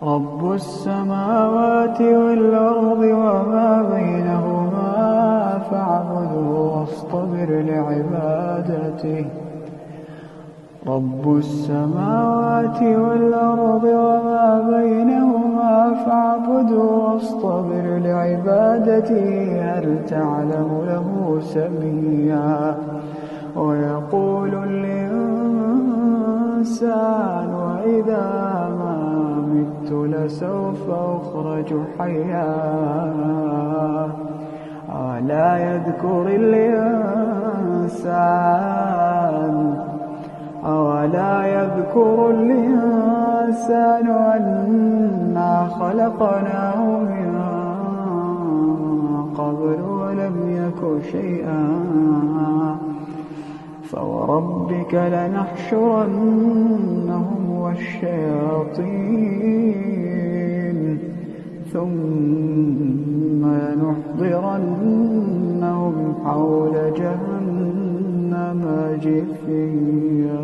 رب السماوات والأرض وما بينهما فاعبده واصطبر لعبادته. رب السماوات والأرض وما بينهما فاعبده واصطبر لعبادته. هل تعلم له سميا؟ ويقول الإنسان وإذا ما مت لسوف أخرج حيا. أولا يذكر الإنسان أنا خلقناه من قبل ولم يك شيئا. فوربك لنحشرنهم والشياطين ثم لنحضرنهم حول جهنم جثيا.